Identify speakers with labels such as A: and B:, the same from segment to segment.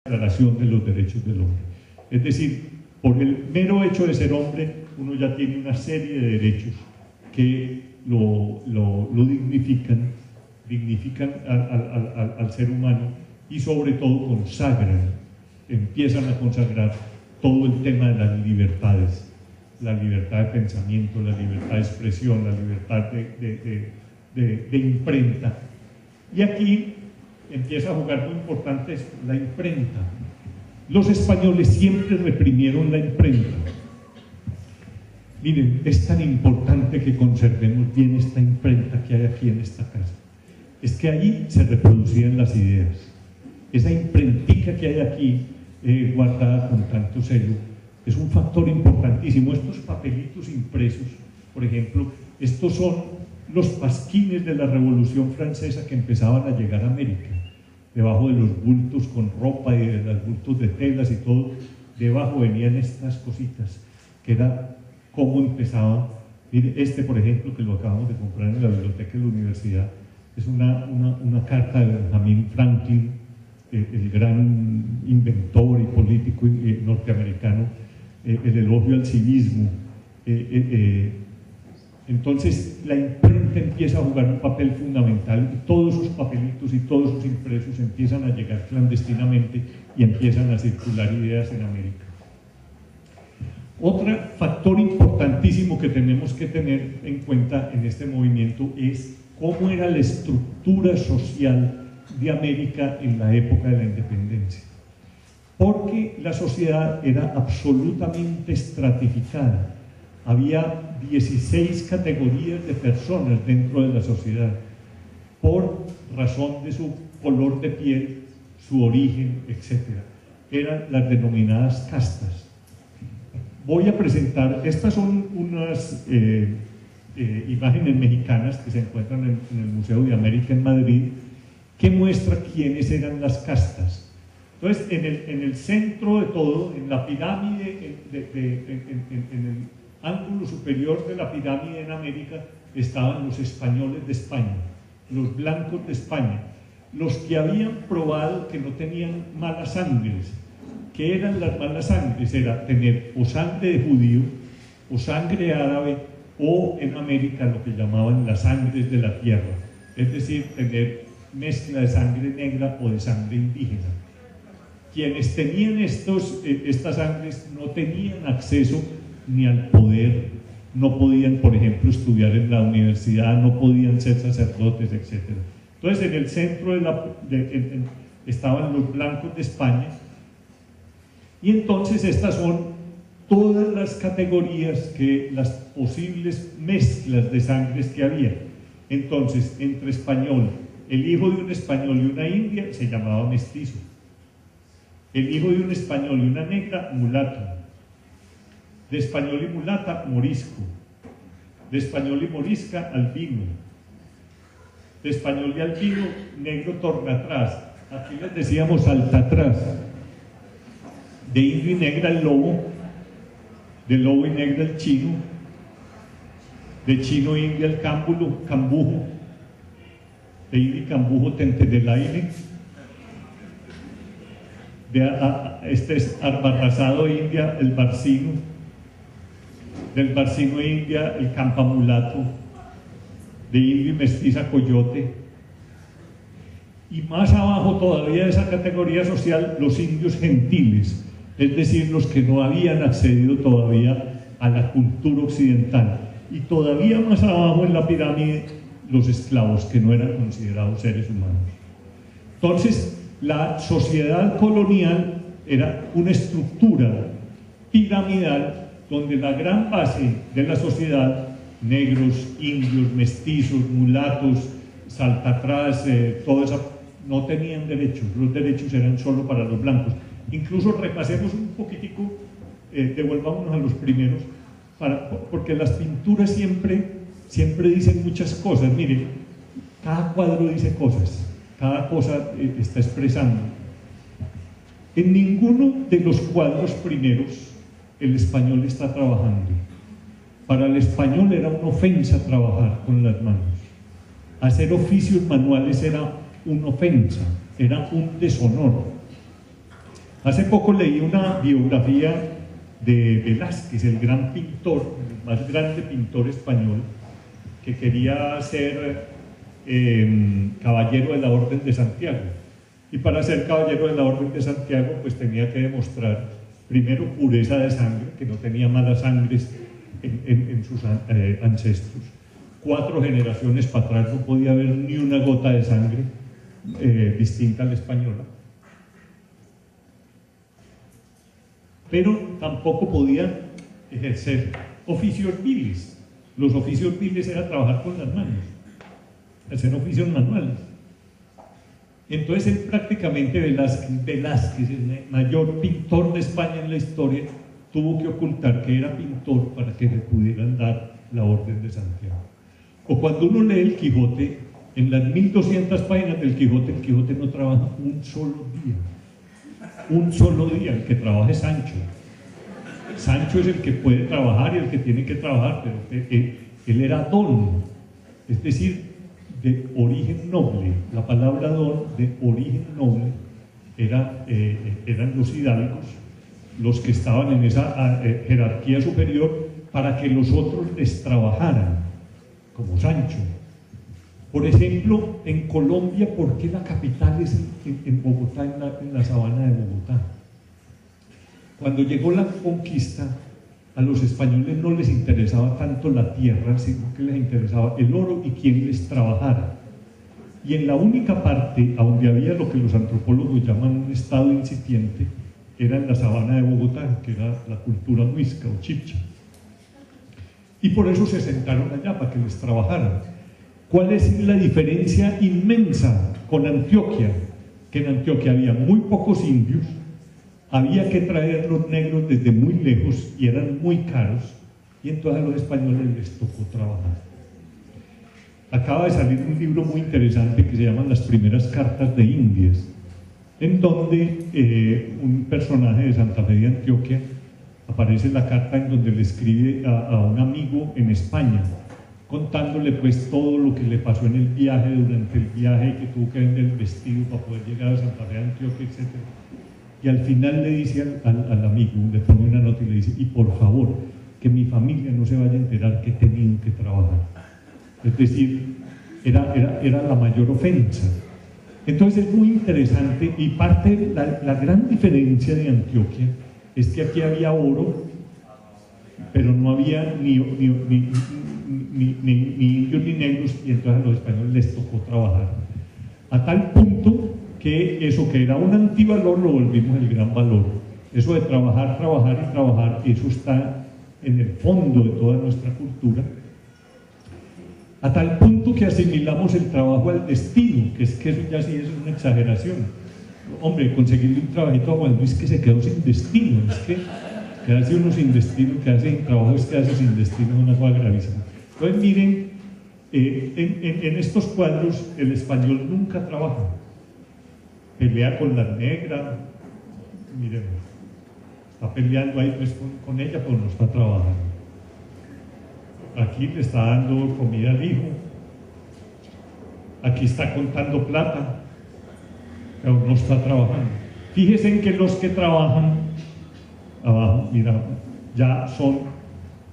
A: Declaración de los Derechos del Hombre. Es decir, por el mero hecho de ser hombre, uno ya tiene una serie de derechos que lo dignifican al ser humano y sobre todo empiezan a consagrar todo el tema de las libertades, la libertad de pensamiento, la libertad de expresión, la libertad de imprenta. Y aquí empieza a jugar muy importante la imprenta. Los españoles siempre reprimieron la imprenta. Miren, es tan importante que conservemos bien esta imprenta que hay aquí en esta casa. Es que allí se reproducían las ideas. Esa imprentica que hay aquí, guardada con tanto celo, es un factor importantísimo. Estos papelitos impresos, por ejemplo, estos son los pasquines de la Revolución Francesa que empezaban a llegar a América. Debajo de los bultos con ropa y de los bultos de telas y todo, debajo venían estas cositas, que era cómo empezaba. Mire, por ejemplo, que lo acabamos de comprar en la biblioteca de la universidad, es una carta de Benjamin Franklin, el gran inventor y político norteamericano, el elogio al civismo. Entonces la imprenta empieza a jugar un papel fundamental y todos sus papelitos y todos sus impresos empiezan a llegar clandestinamente y empiezan a circular ideas en América. Otro factor importantísimo que tenemos que tener en cuenta en este movimiento es cómo era la estructura social de América en la época de la independencia. Porque la sociedad era absolutamente estratificada. Había 16 categorías de personas dentro de la sociedad por razón de su color de piel, su origen, etc. Eran las denominadas castas. Voy a presentar, estas son unas imágenes mexicanas que se encuentran en el Museo de América en Madrid, que muestra quiénes eran las castas. Entonces, en el centro de todo, en la pirámide, en el ángulo superior de la pirámide en América, estaban los españoles de España, los blancos de España, los que habían probado que no tenían malas sangres. ¿Qué eran las malas sangres? Era tener o sangre de judío, o sangre árabe, o en América lo que llamaban las sangres de la tierra, es decir, tener mezcla de sangre negra o de sangre indígena. Quienes tenían estas sangres no tenían acceso ni al poder, no podían, por ejemplo, estudiar en la universidad, no podían ser sacerdotes, etc. Entonces, en el centro estaban los blancos de España, y entonces estas son todas las categorías, las posibles mezclas de sangres que había. Entonces, entre español, el hijo de un español y una india se llamaba mestizo, el hijo de un español y una negra, mulato, de español y mulata, morisco, de español y morisca, albino, de español y albino, negro tornatrás, aquí les decíamos altatrás, de indio y negra el lobo, de lobo y negra el chino, de chino e india el cambujo, de indio y cambujo tente del aire, este es arbarrazado india el barcino, del barcino india el campamulato, de indio y mestiza coyote, y más abajo todavía de esa categoría social los indios gentiles, es decir, los que no habían accedido todavía a la cultura occidental, y todavía más abajo en la pirámide los esclavos, que no eran considerados seres humanos. Entonces la sociedad colonial era una estructura piramidal donde la gran base de la sociedad, negros, indios, mestizos, mulatos, saltatrás, todo eso, no tenían derechos. Los derechos eran solo para los blancos. Incluso repasemos un poquitico, devolvámonos a los primeros, porque las pinturas siempre dicen muchas cosas. Miren, cada cuadro dice cosas, cada cosa está expresando. En ninguno de los cuadros primeros el español está trabajando. Para el español era una ofensa trabajar con las manos. Hacer oficios manuales era una ofensa, era un deshonor. Hace poco leí una biografía de Velázquez, el gran pintor, el más grande pintor español, que quería ser caballero de la Orden de Santiago. Y para ser caballero de la Orden de Santiago, pues tenía que demostrar, primero, pureza de sangre, que no tenía malas sangres en sus ancestros. 4 generaciones para atrás no podía haber ni una gota de sangre distinta a la española. Pero tampoco podía ejercer oficios viles. Los oficios viles era trabajar con las manos, hacer oficios manuales. Entonces él prácticamente, Velázquez, el mayor pintor de España en la historia, tuvo que ocultar que era pintor para que le pudieran dar la Orden de Santiago. O cuando uno lee el Quijote, en las 1200 páginas del Quijote, el Quijote no trabaja un solo día. Un solo día. El que trabaja es Sancho. Sancho es el que puede trabajar y el que tiene que trabajar, pero él era don, es decir, de origen noble. La palabra don, de origen noble, eran los hidalgos, los que estaban en esa jerarquía superior, para que los otros les trabajaran, como Sancho. Por ejemplo, en Colombia, ¿por qué la capital es en Bogotá, en la sabana de Bogotá? Cuando llegó la conquista, a los españoles no les interesaba tanto la tierra, sino que les interesaba el oro y quién les trabajara. Y en la única parte a donde había lo que los antropólogos llaman un estado incipiente, era en la sabana de Bogotá, que era la cultura muisca o chibcha. Y por eso se sentaron allá, para que les trabajaran. ¿Cuál es la diferencia inmensa con Antioquia? Que en Antioquia había muy pocos indios, había que traer los negros desde muy lejos y eran muy caros, y entonces a los españoles les tocó trabajar. Acaba de salir un libro muy interesante que se llama Las primeras cartas de Indias, en donde un personaje de Santa Fe de Antioquia aparece en la carta en donde le escribe a un amigo en España, contándole pues todo lo que le pasó en el viaje, durante el viaje, que tuvo que vender el vestido para poder llegar a Santa Fe de Antioquia, etc. Y al final le dice al amigo, le pone una nota y le dice: y por favor, que mi familia no se vaya a enterar que he tenido que trabajar. Es decir, era la mayor ofensa. Entonces es muy interesante, y parte, la gran diferencia de Antioquia es que aquí había oro, pero no había ni indios ni negros, y entonces a los españoles les tocó trabajar. A tal punto que eso que era un antivalor lo volvimos el gran valor. Eso de trabajar, trabajar y trabajar, eso está en el fondo de toda nuestra cultura. A tal punto que asimilamos el trabajo al destino, que eso ya sí es una exageración. Hombre, conseguirle un trabajito a Juan Luis que se quedó sin destino, es que quedarse uno sin destino, quedarse sin trabajo es quedarse sin destino, es una cosa gravísima. Entonces miren, en estos cuadros el español nunca trabaja, pelea con la negra, miren, está peleando ahí pues con ella, pero no está trabajando. Aquí le está dando comida al hijo, aquí está contando plata, pero no está trabajando. Fíjense en que los que trabajan abajo, mira, ya son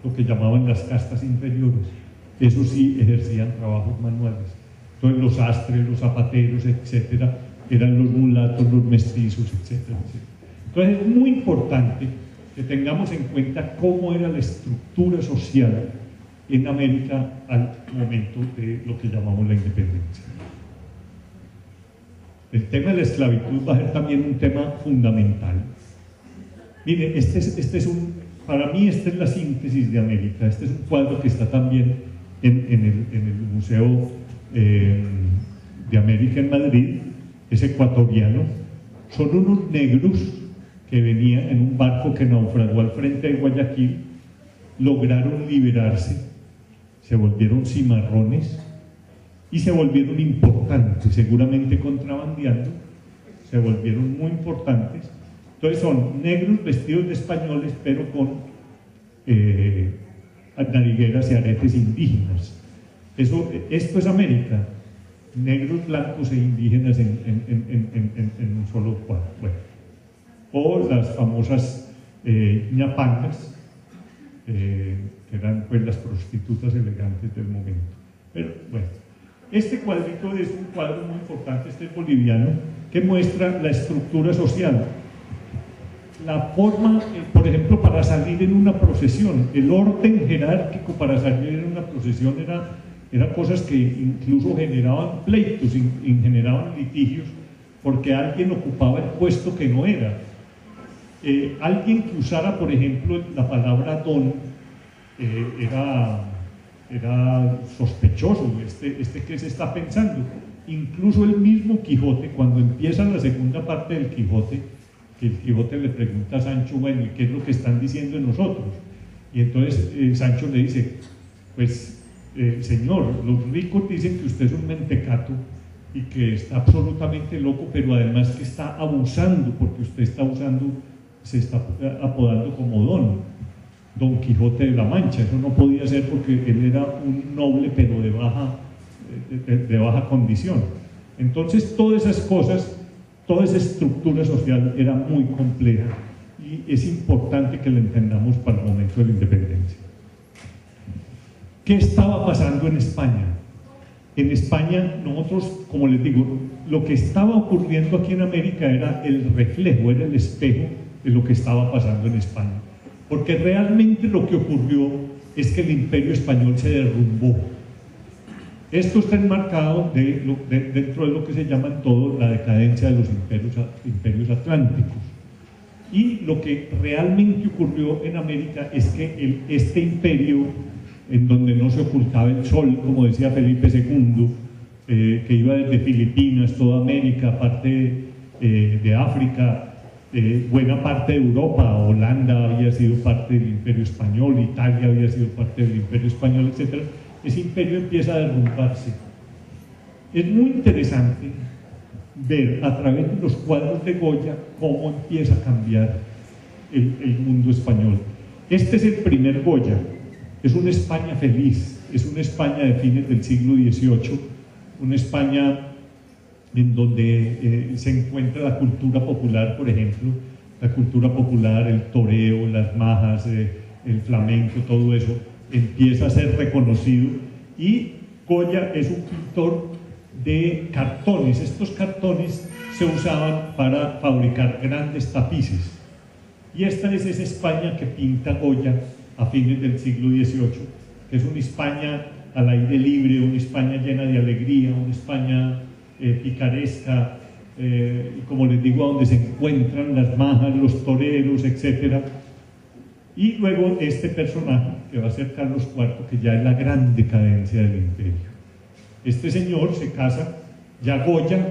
A: lo que llamaban las castas inferiores. Eso sí, ejercían trabajos manuales. Entonces los astres, los zapateros, etcétera, eran los mulatos, los mestizos, etcétera, etcétera. Entonces es muy importante que tengamos en cuenta cómo era la estructura social en América al momento de lo que llamamos la independencia. El tema de la esclavitud va a ser también un tema fundamental. Mire, para mí esta es la síntesis de América. Este es un cuadro que está también en el Museo de América en Madrid. Es ecuatoriano. Son unos negros que venían en un barco que naufragó al frente de Guayaquil, lograron liberarse, se volvieron cimarrones y se volvieron importantes, seguramente contrabandeando, se volvieron muy importantes. Entonces son negros vestidos de españoles, pero con narigueras y aretes indígenas. Esto es América, negros, blancos e indígenas en un solo cuadro. Bueno, o las famosas ñapangas, que eran pues las prostitutas elegantes del momento. Pero bueno, este cuadrito es un cuadro muy importante, este es boliviano, que muestra la estructura social. La forma, por ejemplo, para salir en una procesión, el orden jerárquico para salir en una procesión eran cosas que incluso generaban pleitos, generaban litigios, porque alguien ocupaba el puesto que no era. Alguien que usara, por ejemplo, la palabra don era sospechoso. ¿Qué se está pensando? Incluso el mismo Quijote, cuando empieza la segunda parte del Quijote, que el Quijote le pregunta a Sancho, bueno, ¿y qué es lo que están diciendo de nosotros? Y entonces Sancho le dice, pues señor, los ricos dicen que usted es un mentecato y que está absolutamente loco, pero además que está abusando, porque usted está abusando, se está apodando como Don Quijote de la Mancha. Eso no podía ser porque él era un noble, pero de baja condición. Entonces todas esas cosas, toda esa estructura social era muy compleja y es importante que la entendamos para el momento de la independencia. ¿Qué estaba pasando en España? En España nosotros, como les digo, lo que estaba ocurriendo aquí en América era el reflejo, era el espejo de lo que estaba pasando en España. Porque realmente lo que ocurrió es que el imperio español se derrumbó. Esto está enmarcado dentro de lo que se llama en todo la decadencia de los imperios atlánticos. Y lo que realmente ocurrió en América es que este imperio, en donde no se ocultaba el sol, como decía Felipe II, que iba desde Filipinas, toda América, parte de África, buena parte de Europa, Holanda había sido parte del imperio español, Italia había sido parte del imperio español, etc. Ese imperio empieza a derrumbarse. Es muy interesante ver a través de los cuadros de Goya cómo empieza a cambiar el mundo español. Este es el primer Goya, es una España feliz, es una España de fines del siglo XVIII, una España en donde se encuentra la cultura popular, por ejemplo, la cultura popular, el toreo, las majas, el flamenco, todo eso empieza a ser reconocido, y Goya es un pintor de cartones. Estos cartones se usaban para fabricar grandes tapices, y esta es esa España que pinta Goya a fines del siglo XVIII, que es una España al aire libre, una España llena de alegría, una España picaresca, como les digo, donde se encuentran las majas, los toreros, etc. Y luego este personaje, que va a ser Carlos IV, que ya es la gran decadencia del imperio. Este señor se casa, ya Goya